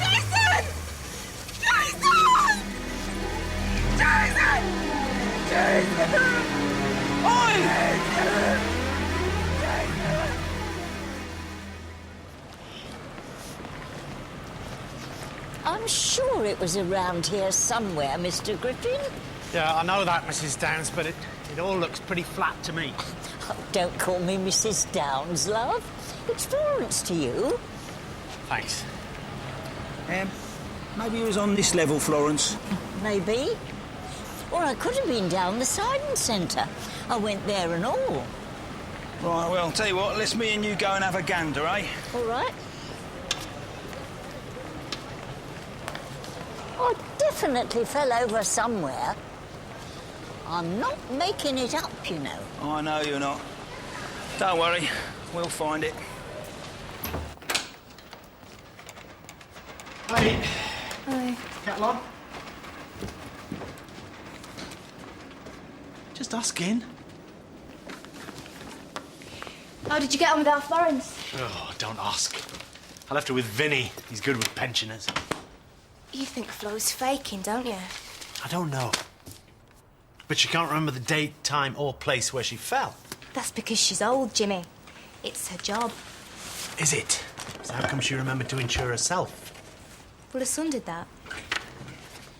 Jason! Jason! Jason! Jason! Oi! Jason! I'm sure it was around here somewhere, Mr. Griffin. Yeah, I know that, Mrs. Downs, but it all looks pretty flat to me. Oh, don't call me Mrs. Downs, love. It's Florence to you. Thanks. Maybe it was on this level, Florence. Maybe. Or I could have been down the Siding Centre. I went there and all. Right, well, tell you what, let's me and you go and have a gander, eh? All right. I definitely fell over somewhere. I'm not making it up, you know. I know you're not. Don't worry, we'll find it. Hey. Hi. Get along. Just asking. How did you get on with our Florence? Oh, don't ask. I left her with Vinny. He's good with pensioners. You think Flo's faking, don't you? I don't know. But she can't remember the date, time, or place where she fell. That's because she's old, Jimmy. It's her job. Is it? So how come she remembered to insure herself? Well, her son did that.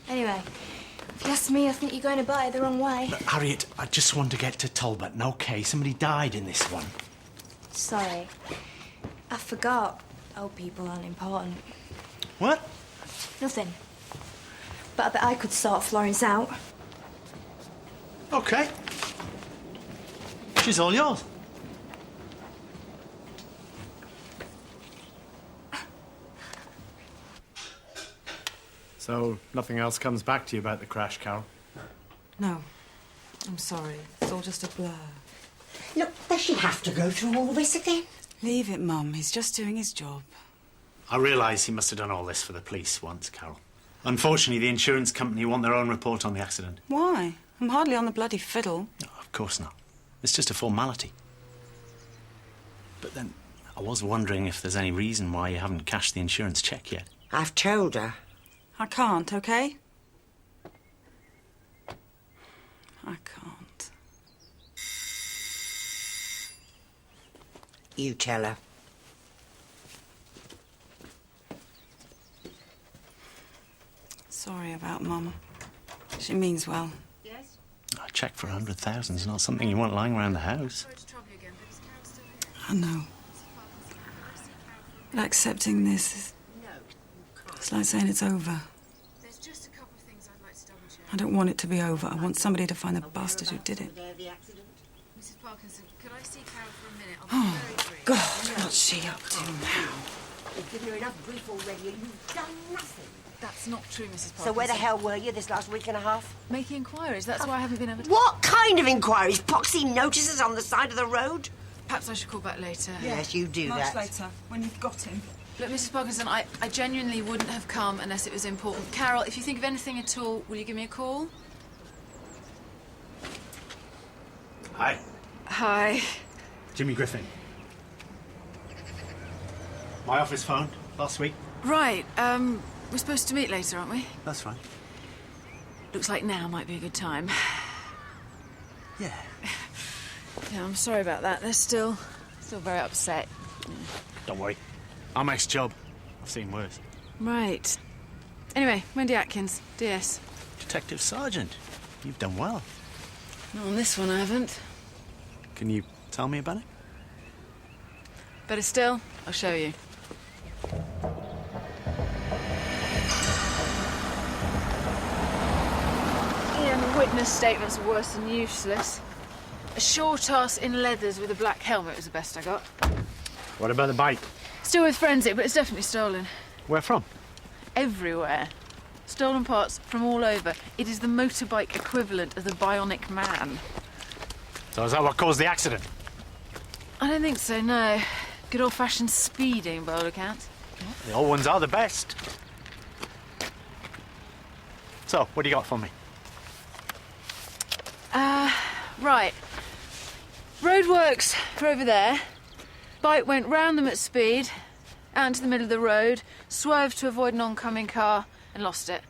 Anyway, if you ask me, I think you're going about it the wrong way. Look, Harriet, I just want to get to Talbot. Okay, somebody died in this one. Sorry. I forgot. Old people aren't important. What? Nothing. But I bet I could sort Florence out. Okay. She's all yours. So, nothing else comes back to you about the crash, Carol? No. I'm sorry. It's all just a blur. Look, does she have to go through all this again? Leave it, Mum. He's just doing his job. I realise he must have done all this for the police once, Carol. Unfortunately, the insurance company want their own report on the accident. Why? I'm hardly on the bloody fiddle. No, of course not. It's just a formality. But then, I was wondering if there's any reason why you haven't cashed the insurance cheque yet. I've told her. I can't, OK? I can't. You tell her. Sorry about Mum. She means well. Yes? A cheque for 100,000 is not something you want lying around the house. Sorry to trouble you again, but is Carol still here? I know. But accepting this is... It's like saying it's over. There's just a couple of things I'd like to double check. I don't want it to be over. I want somebody to find the bastard who did it. Mrs. Parkinson, could I see Carol for a minute? I'll be Oh, very brief. God, what's she up to now? We've given her enough grief already and you've done nothing. That's not true, Mrs. Parkinson. So where the hell were you this last week and a half? Making inquiries. That's why I haven't been able to... What kind of inquiries? Poxy notices on the side of the road? Perhaps I should call back later. Yes, you do Much that. later, when you've got him. Look, Mrs. Parkinson, I genuinely wouldn't have come unless it was important. Carol, if you think of anything at all, will you give me a call? Hi. Hi. Jimmy Griffin. My office phone last week. Right, we're supposed to meet later, aren't we? That's fine. Looks like now might be a good time. Yeah. Yeah, I'm sorry about that. They're still very upset. Don't worry. I'm ex-job. I've seen worse. Right. Anyway, Wendy Atkins, DS. Detective Sergeant. You've done well. Not on this one, I haven't. Can you tell me about it? Better still, I'll show you. Yeah, the witness statement's worse than useless. A short ass in leathers with a black helmet was the best I got. What about the bike? Still with forensic, but it's definitely stolen. Where from? Everywhere. Stolen parts from all over. It is the motorbike equivalent of the Bionic Man. So is that what caused the accident? I don't think so, no. Good old-fashioned speeding, by all accounts. The old ones are the best. So, what do you got for me? Right. Roadworks are over there. Bike went round them at speed, out into the middle of the road, swerved to avoid an oncoming car, and lost it.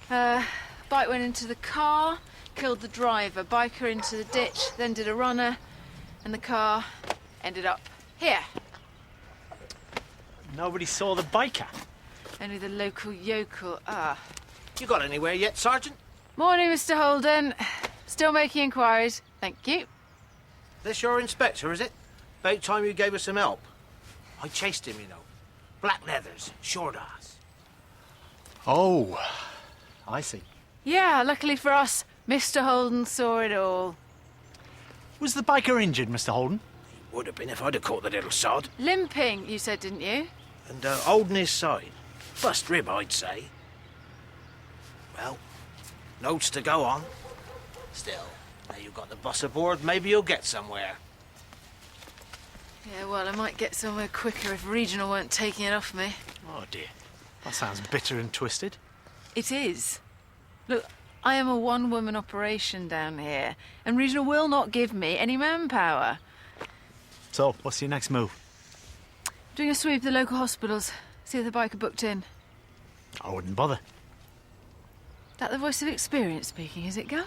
Bike went into the car, killed the driver, biker into the ditch, then did a runner, and the car ended up here. Nobody saw the biker. Only the local yokel. You got anywhere yet, Sergeant? Morning, Mr. Holden. Still making inquiries. Thank you. This your inspector, is it? About time you gave us some help. I chased him, you know. Black leathers, short ass. Oh, I see. Yeah, luckily for us, Mr. Holden saw it all. Was the biker injured, Mr. Holden? Would have been if I'd have caught the little sod. Limping, you said, didn't you? And holding his side. Bust rib, I'd say. Well, notes to go on. Still, now you've got the boss aboard, maybe you'll get somewhere. Yeah, well, I might get somewhere quicker if Regional weren't taking it off me. Oh, dear. That sounds bitter and twisted. It is. Look, I am a one-woman operation down here, and Regional will not give me any manpower. So, what's your next move? Doing a sweep of the local hospitals, see if the biker booked in. I wouldn't bother. That the voice of experience speaking, is it, Gov?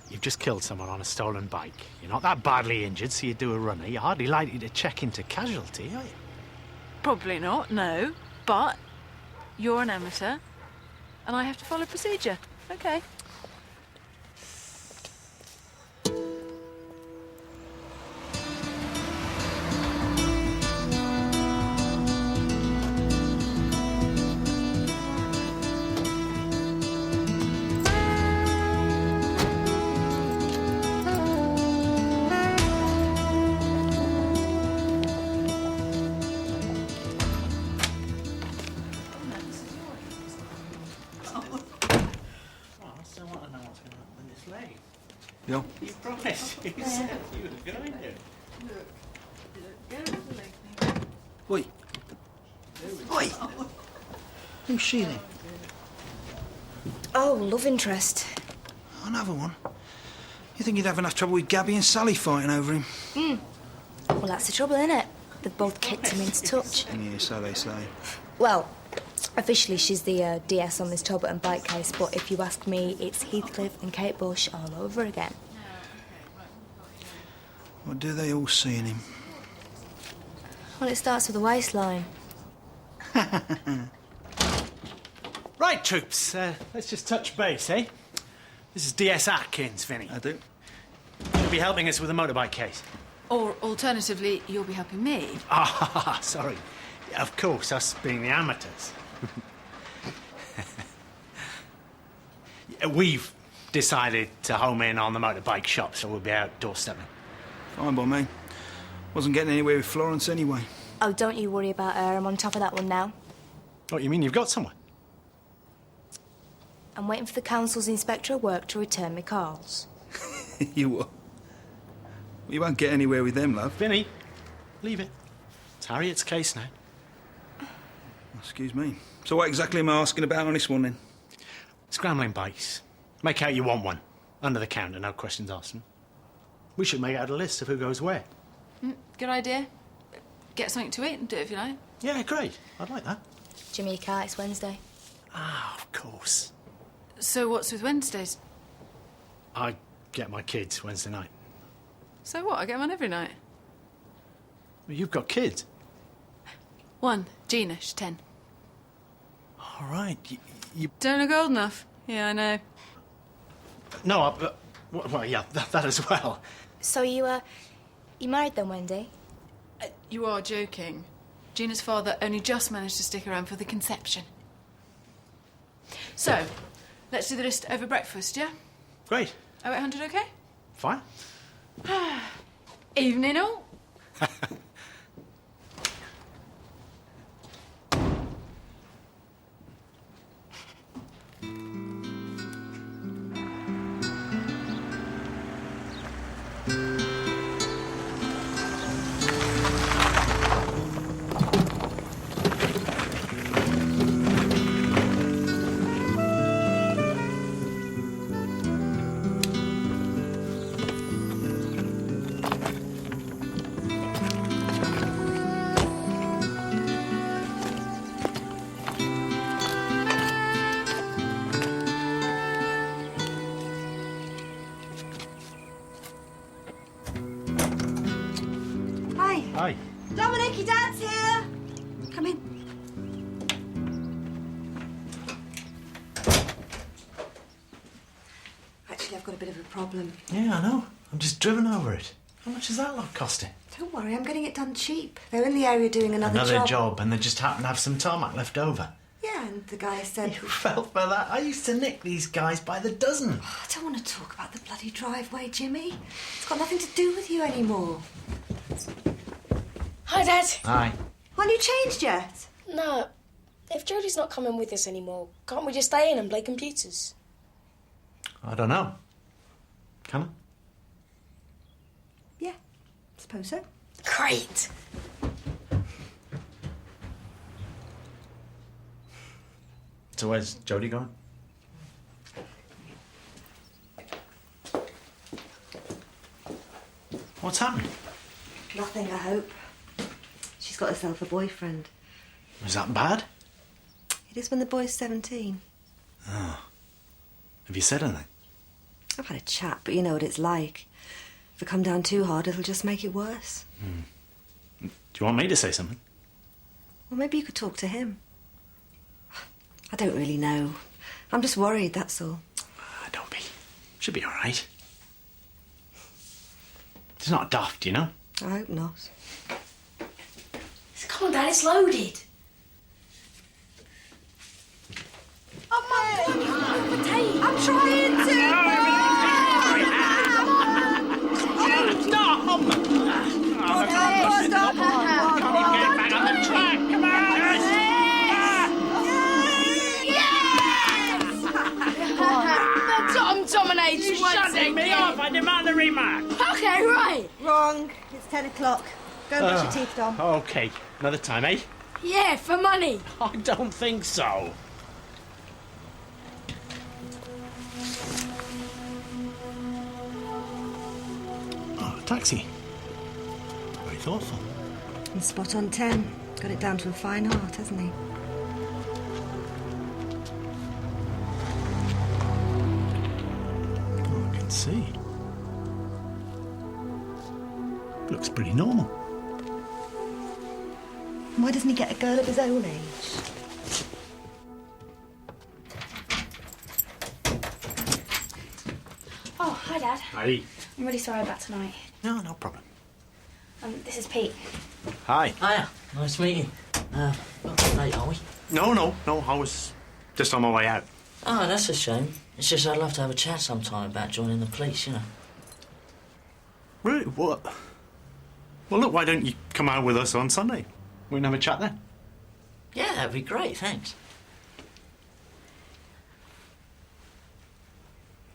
You've just killed someone on a stolen bike. You're not that badly injured, so you do a runner. You're hardly likely to check into casualty, are you? Probably not, no. But you're an amateur, and I have to follow procedure. Okay. Yo. You promised. You said you were going to. Oi. Oi. Who's she then? Oh, love interest. Another one. You think you'd have enough trouble with Gabby and Sally fighting over him? Well, that's the trouble, innit? They've both kicked him into touch. Yeah, so they say. Well, officially she's the DS on this Toblerone bike case, but if you ask me, it's Heathcliff and Kate Bush all over again. What do they all see in him? Well, it starts with a waistline. Right, troops. Let's just touch base, eh? This is DS Atkins, Vinny. I do. You'll be helping us with the motorbike case. Or alternatively, you'll be helping me. Ah, sorry. Of course, us being the amateurs. We've decided to home in on the motorbike shop, so we'll be out doorstepping. Fine by me. Wasn't getting anywhere with Florence anyway. Oh, don't you worry about her. I'm on top of that one now. What, you mean you've got someone? I'm waiting for the council's inspector of work to return me calls. You what? You won't get anywhere with them, love. Vinny, leave it. It's Harriet's case now. Excuse me. So what exactly am I asking about on this one, then? Scrambling bikes. Make out you want one. Under the counter, no questions asked. We should make out a list of who goes where. Good idea. Get something to eat and do it if you like. Yeah, great. I'd like that. Jimmy, you can't. It's Wednesday. Ah, of course. So what's with Wednesdays? I get my kids Wednesday night. So what? I get them on every night. Well, you've got kids. One, Gina, she's 10. All right. You... Don't look old enough. Yeah, I know. No, well, yeah, that as well. So you married then, Wendy? You are joking. Gina's father only just managed to stick around for the conception. So, let's do the list over breakfast, yeah? Great. 0800, okay? Fine. Evening all. a bit of a problem. Yeah, I know. I'm just driven over it. How much is that lot costing? Don't worry, I'm getting it done cheap. They're in the area doing another job, and they just happen to have some tarmac left over. Yeah, and the guy said... You fell for that. I used to nick these guys by the dozen. Oh, I don't want to talk about the bloody driveway, Jimmy. It's got nothing to do with you anymore. Hi, Dad. Hi. Aren't you changed yet? No. If Jodie's not coming with us anymore, can't we just stay in and play computers? I don't know. Can I? Yeah, suppose so. Great. So where's Jodie going? What's happened? Nothing, I hope. She's got herself a boyfriend. Is that bad? It is when the boy's 17. Oh. Have you said anything? I've had a chat, but you know what it's like. If it come down too hard, it'll just make it worse. Do you want me to say something? Well, maybe you could talk to him. I don't really know. I'm just worried, that's all. Don't be. Should be all right. It's not daft, you know? I hope not. Come on, Dad, it's loaded. Oh, Mum, I'm trying to. Stop! Stop! Come on, get back on the track! Come on! Tom dominates. You shutting me off! I demand a remark. Okay, right. Wrong. It's 10 o'clock. Go and brush your teeth, Dom. OK. Another time, eh? Yeah, for money. I don't think so. Oh, taxi. Very thoughtful. And spot on 10. Got it down to a fine art, hasn't he? Oh, I can see. Looks pretty normal. Why doesn't he get a girl of his own age? Oh, hi, Dad. Hi. I'm really sorry about tonight. No problem. This is Pete. Hi. Hiya. Nice to meet you. Not too late, are we? No. I was just on my way out. Oh, that's a shame. It's just I'd love to have a chat sometime about joining the police, you know. Really? What? Well, look, why don't you come out with us on Sunday? We can have a chat then. Yeah, that'd be great, thanks.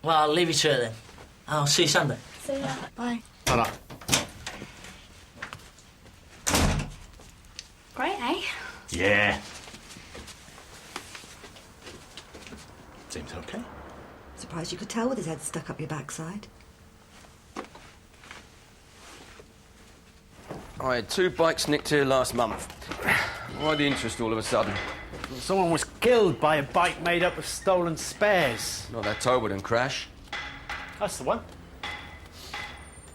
Well, I'll leave you to it then. I'll see you Sunday. See ya. Bye. Ta-da. Great, eh? Yeah. Seems okay. Surprised you could tell with his head stuck up your backside. I had 2 bikes nicked here last month. Why the interest all of a sudden? Someone was killed by a bike made up of stolen spares. Not that Tolbert crash. That's the one.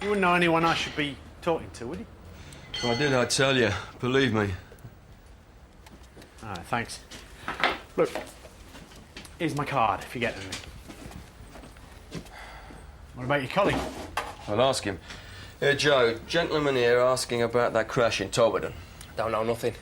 You wouldn't know anyone I should be talking to, would you? If I did, I'd tell you. Believe me. All right, thanks. Look, here's my card if you get anything. What about your colleague? I'll ask him. Here, Joe, gentleman here asking about that crash in Tolbert. Don't know nothing.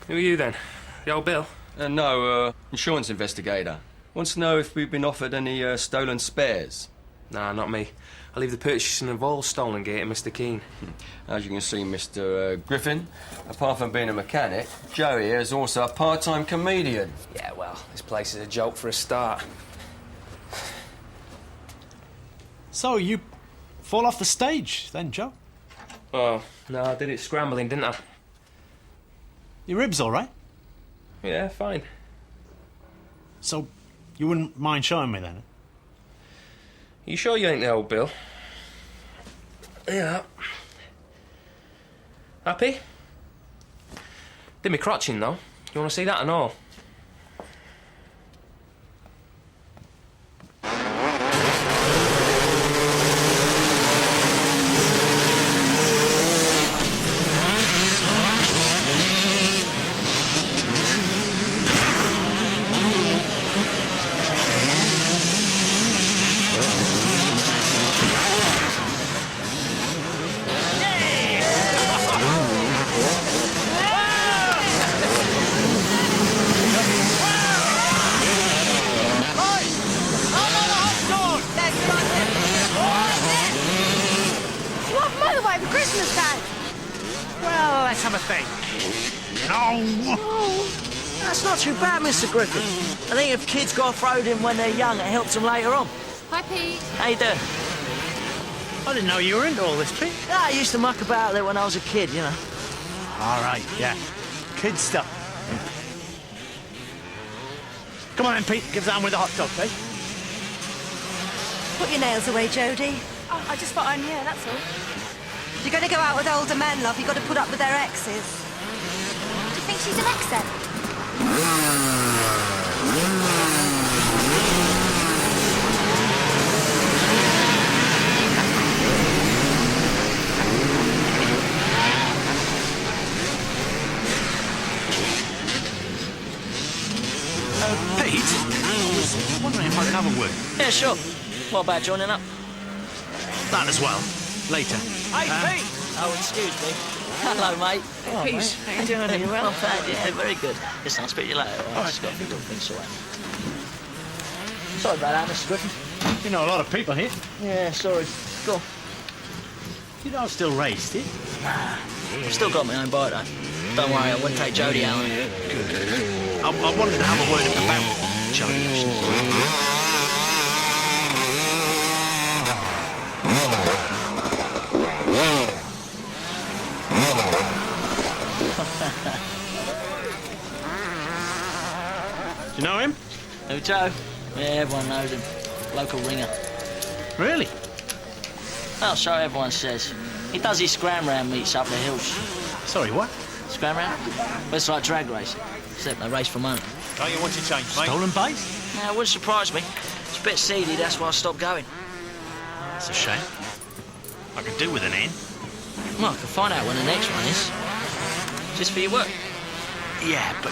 Who are you then? The old Bill? No, insurance investigator. Wants to know if we've been offered any stolen spares. Nah, not me. I leave the purchasing of all stolen gear to Mr. Keane. As you can see, Mr. Griffin, apart from being a mechanic, Joe here is also a part-time comedian. Yeah, well, this place is a joke for a start. So, you fall off the stage then, Joe? Oh, no, I did it scrambling, didn't I? Your ribs all right? Yeah, fine. So, you wouldn't mind showing me then? You sure you ain't the old Bill? Yeah. Happy? Did me crotching, though. You want to see that and all? change. That's not too bad, Mr. Griffin. I think if kids got throwed in when they're young, it helps them later on. Hi, Pete. How you doing? I didn't know you were into all this, Pete. Yeah, I used to muck about there when I was a kid, you know. All right, yeah. Kid stuff. Come on then, Pete. Give us a hand with the hot dog, eh? Put your nails away, Jodie. Oh, I just thought I'm here, that's all. If you're going to go out with older men, love, you've got to put up with their exes. Do you think she's an ex then? Pete, I was wondering if I could have a word. Yeah, sure. What about joining up? That as well. Later. Hey, Pete! Oh, excuse me. Hello, mate. Hey, Pete. How you doing? Are you well? Not bad, yeah, very good. Listen, I'll speak to you later. All right, just got a few little things to add. Sorry about that, Mr. Griffin. You know a lot of people here. Yeah, sorry. Go on. You don't still race, do you? Nah, I've still got my own bike, though. Don't worry, I wouldn't take Jodie out. Good. I wanted to have a word about Jodie, actually. Do you know him? Who, Joe? Yeah, everyone knows him. Local ringer. Really? Well, so everyone says. He does his scram round meets up the hills. Sorry, what? Scram round? Well, it's like drag racing, except they race for money. Don't you want to change, mate? Stolen bikes? Yeah, it wouldn't surprise me. It's a bit seedy, that's why I stopped going. It's a shame. I could do with an in. Well, I can find out when the next one is. Just for your work. Yeah, but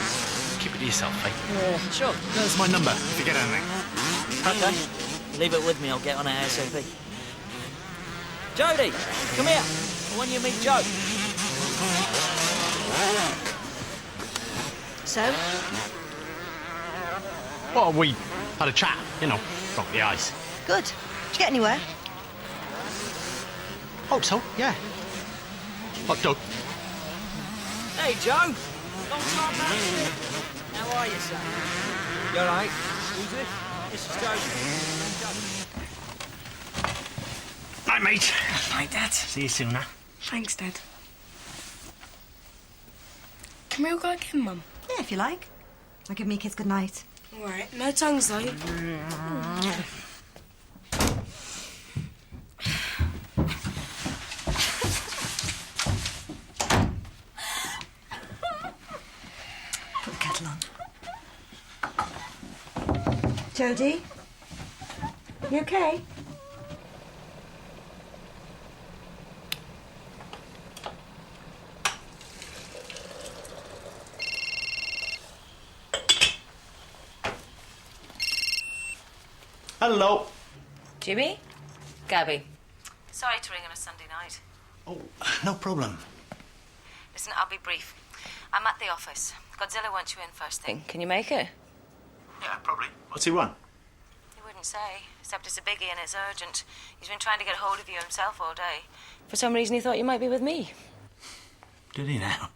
keep it to yourself, eh? Yeah, sure. There's my number if you get anything. Okay. Leave it with me, I'll get on it ASAP. Jodie, come here. I want you to meet Joe. So? Well, we had a chat, you know, broke the ice. Good. Did you get anywhere? Hope so, yeah. Hot dog. Hey, Joe. Long time no see. How are you, son? You all right? Who's this? This is Joe. Night, mate. Night, Dad. See you soon, now. Thanks, Dad. Can we all go again, Mum? Yeah, if you like. I'll give me kids good night. All right. No tongues, though. Put the kettle on. Jodie? You okay? Hello. Jimmy? Gabby. Sorry to ring on a Sunday night. Oh, no problem. Listen, I'll be brief. I'm at the office. Godzilla wants you in first thing. Can you make it? Yeah, probably. What's he want? He wouldn't say, except it's a biggie and it's urgent. He's been trying to get hold of you himself all day. For some reason, he thought you might be with me. Did he now?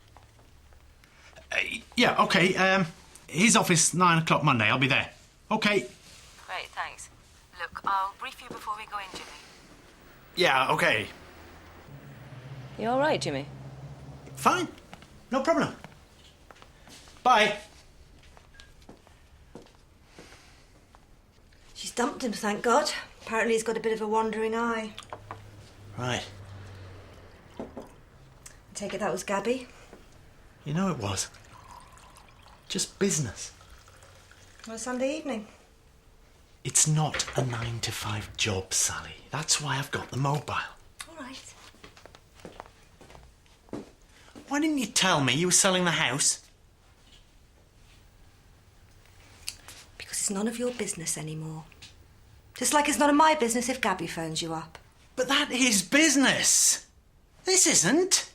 Yeah, okay. His office, 9 o'clock Monday. I'll be there. Okay. Great, thanks. Look, I'll brief you before we go in, Jimmy. Yeah, okay. You all right, Jimmy? Fine. No problem. Bye. She's dumped him, thank God. Apparently he's got a bit of a wandering eye. Right. I take it that was Gabby? You know it was. Just business. On a Sunday evening. It's not a 9-to-5 job, Sally. That's why I've got the mobile. All right. Why didn't you tell me you were selling the house? Because it's none of your business anymore. Just like it's none of my business if Gabby phones you up. But that is business. This isn't.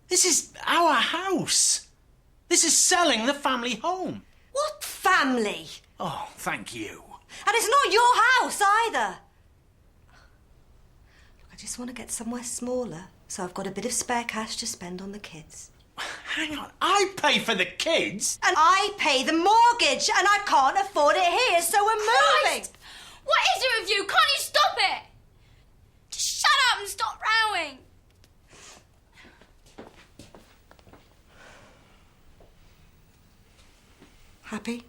This is our house. This is selling the family home. What family? Oh, thank you. And it's not your house either. Look, I just want to get somewhere smaller so I've got a bit of spare cash to spend on the kids. Hang on, I pay for the kids? And I pay the mortgage, and I can't afford it here, so we're moving. Christ! What is it with you? Can't you stop it? Just shut up and stop rowing. Happy?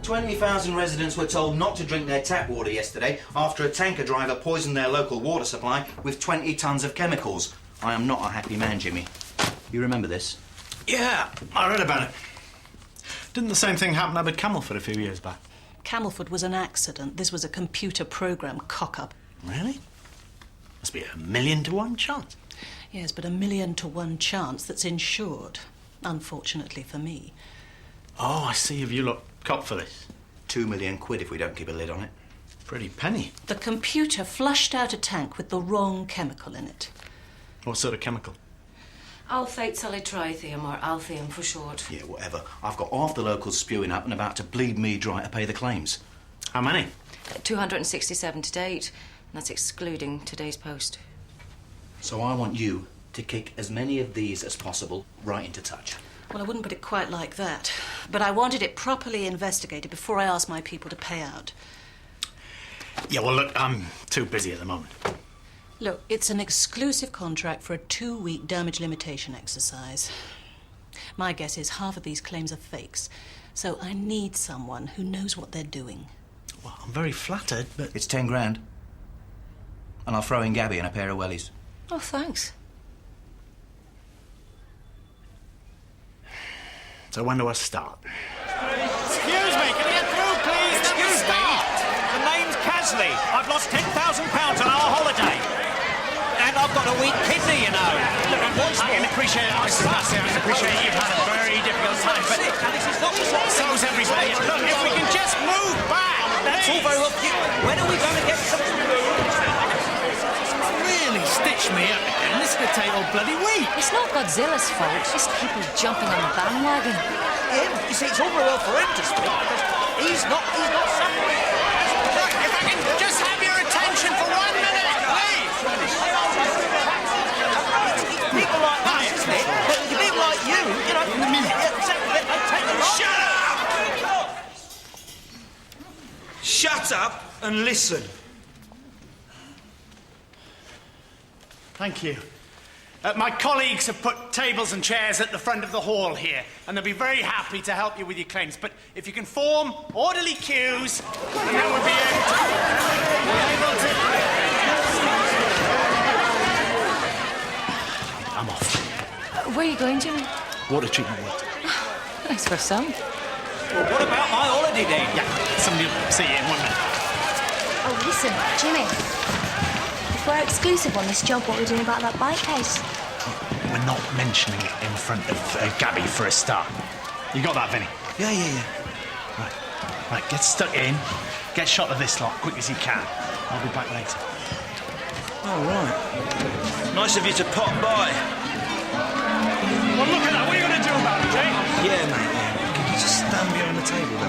$20,000 residents were told not to drink their tap water yesterday after a tanker driver poisoned their local water supply with 20 tons of chemicals. I am not a happy man, Jimmy. You remember this? Yeah, I read about it. Didn't the same thing happen up at Camelford a few years back? Camelford was an accident. This was a computer program cock-up. Really? Must be 1,000,000 to 1 chance. Yes, but 1,000,000 to 1 chance that's insured, unfortunately for me. Oh, I see. Have you lot copped for this? £2 million if we don't keep a lid on it. Pretty penny. The computer flushed out a tank with the wrong chemical in it. What sort of chemical? Alphate solitrithium, or Altheum for short. Yeah, whatever. I've got half the locals spewing up and about to bleed me dry to pay the claims. How many? 267 to date, and that's excluding today's post. So I want you to kick as many of these as possible right into touch. Well, I wouldn't put it quite like that. But I wanted it properly investigated before I asked my people to pay out. Yeah, well, look, I'm too busy at the moment. Look, it's an exclusive contract for a 2-week damage limitation exercise. My guess is half of these claims are fakes. So I need someone who knows what they're doing. Well, I'm very flattered, but... It's 10 grand. And I'll throw in Gabby and a pair of wellies. Oh, thanks. So when do I start? Excuse me, can I get through, please? Excuse me? The name's Casley. I've lost £10,000 on our holiday. And I've got a weak kidney, you know. Look, I can appreciate it, Mrs. Massey. I can appreciate you've had a very difficult time, but so's everybody. Look, if we can just move back, that's all very well. When are we going to get some food? Really stitch me up again. This could take all bloody week. It's not Godzilla's fault, it's just people jumping on the bandwagon. Him? You see, it's all very well for him to speak, but he's not suffering. Look, if I can just have your attention for 1 minute, please. It's people like that, isn't it? But people like you know, take the lot. Shut up! Shut up and listen. Thank you. My colleagues have put tables and chairs at the front of the hall here, and they'll be very happy to help you with your claims. But if you can form orderly queues, and then we'll be able to... I'm off. Where are you going, Jimmy? Water treatment work. Thanks for some. Well, what about my holiday then? Yeah, somebody will see you in 1 minute. Oh, listen, Jimmy. If we're exclusive on this job, what are we doing about that bike case? We're not mentioning it in front of Gabby for a start. You got that, Vinny? Yeah. Right, get stuck in. Get shot of this lot quick as you can. I'll be back later. Oh, right. Nice of you to pop by. Well, look at that. What are you going to do about it, Jay? Yeah, mate, yeah. Can you just stand behind the table there?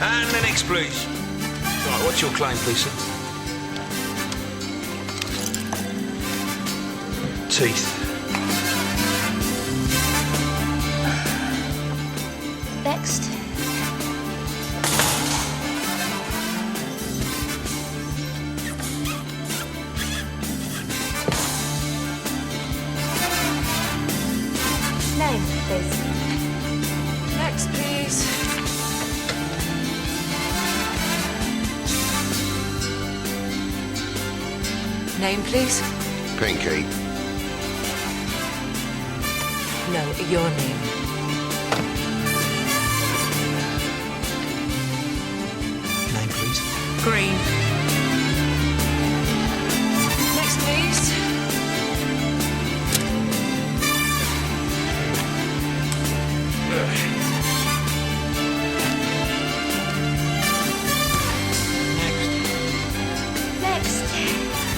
And the next, please. Right, what's your claim, please, sir? Teeth. Next. Name, please. Next, please. Name, please. Pinky. No, your name. Name, please. green. Next, please.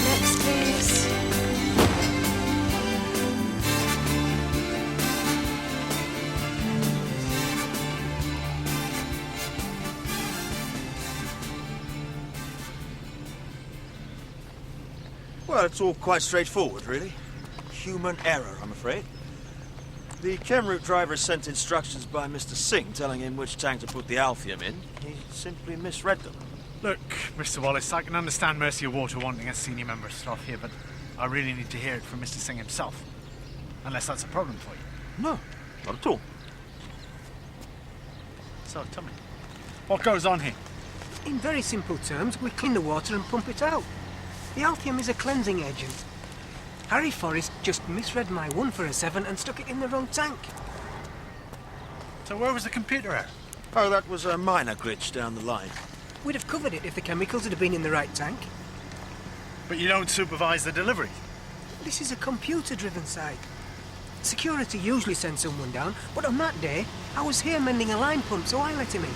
Next, please. Well, it's all quite straightforward, really. Human error, I'm afraid. The chem route driver sent instructions by Mr. Singh telling him which tank to put the alphium in. He simply misread them. Look, Mr. Wallace, I can understand Mercy of Water wanting a senior member of staff here, but I really need to hear it from Mr. Singh himself. Unless that's a problem for you. No, not at all. So, tell me, what goes on here? In very simple terms, we clean the water and pump it out. The alphium is a cleansing agent. Harry Forrest just misread my 1 for a 7 and stuck it in the wrong tank. So where was the computer error? Oh, that was a minor glitch down the line. We'd have covered it if the chemicals had been in the right tank. But you don't supervise the deliveries? This is a computer-driven site. Security usually sends someone down, but on that day, I was here mending a line pump, so I let him in.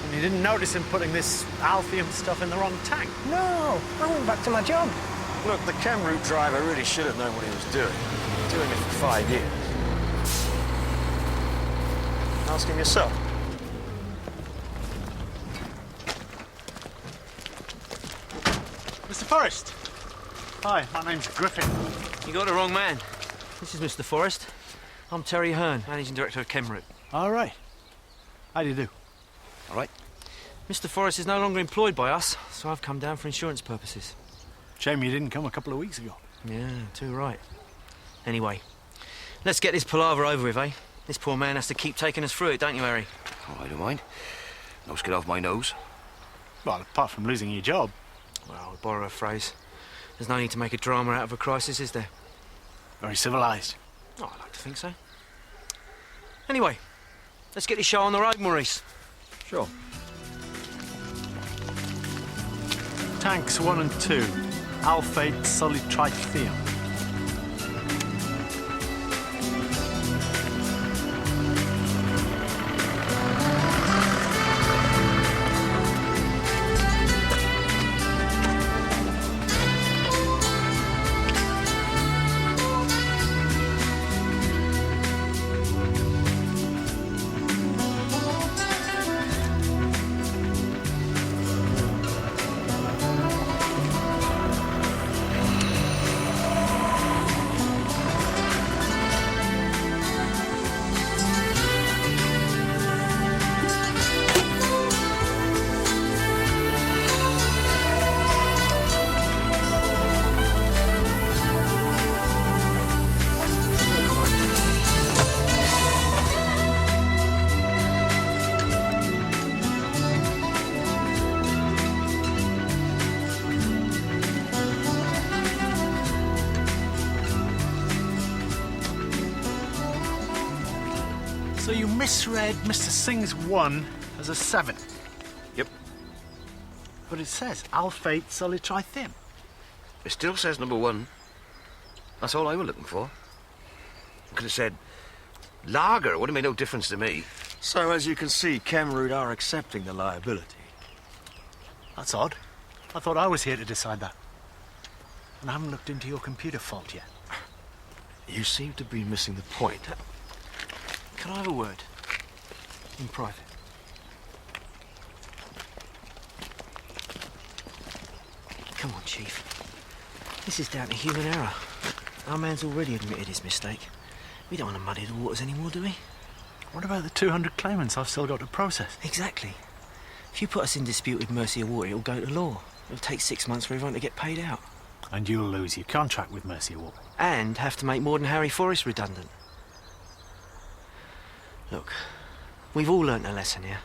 And you didn't notice him putting this alphium stuff in the wrong tank? No, I went back to my job. Look, the chem route driver really should have known what he was doing. Doing it for 5 years. Ask him yourself. Mr. Forrest. Hi, my name's Griffin. You got the wrong man. This is Mr. Forrest. I'm Terry Hearn, Managing Director of Chem Route. All right. How do you do? All right. Mr. Forrest is no longer employed by us, so I've come down for insurance purposes. Shame you didn't come a couple of weeks ago. Yeah, too right. Anyway, let's get this palaver over with, eh? This poor man has to keep taking us through it, don't you, Harry? Oh, I don't mind. No skin off my nose. Well, apart from losing your job. Well, to borrow a phrase, there's no need to make a drama out of a crisis, is there? Very civilised. Oh, I'd like to think so. Anyway, let's get this show on the road, Maurice. Sure. Tanks 1 and 2. Alphate solid trithium. So you misread Mr. Singh's 1 as a 7? Yep. But it says alphate solid trithium. It still says number 1. That's all I was looking for. I could have said lager. It would have made no difference to me. So, as you can see, Chem Route are accepting the liability. That's odd. I thought I was here to decide that. And I haven't looked into your computer fault yet. You seem to be missing the point. Can I have a word? In private. Come on, Chief. This is down to human error. Our man's already admitted his mistake. We don't want to muddy the waters anymore, do we? What about the 200 claimants I've still got to process? Exactly. If you put us in dispute with Mercy of Water, it'll go to law. It'll take 6 months for everyone to get paid out. And you'll lose your contract with Mercy of Water. And have to make more than Harry Forrest redundant. Look, we've all learnt a lesson here.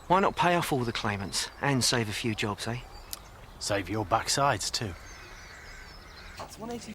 Why not pay off all the claimants and save a few jobs, eh? Save your backsides, too. That's 180.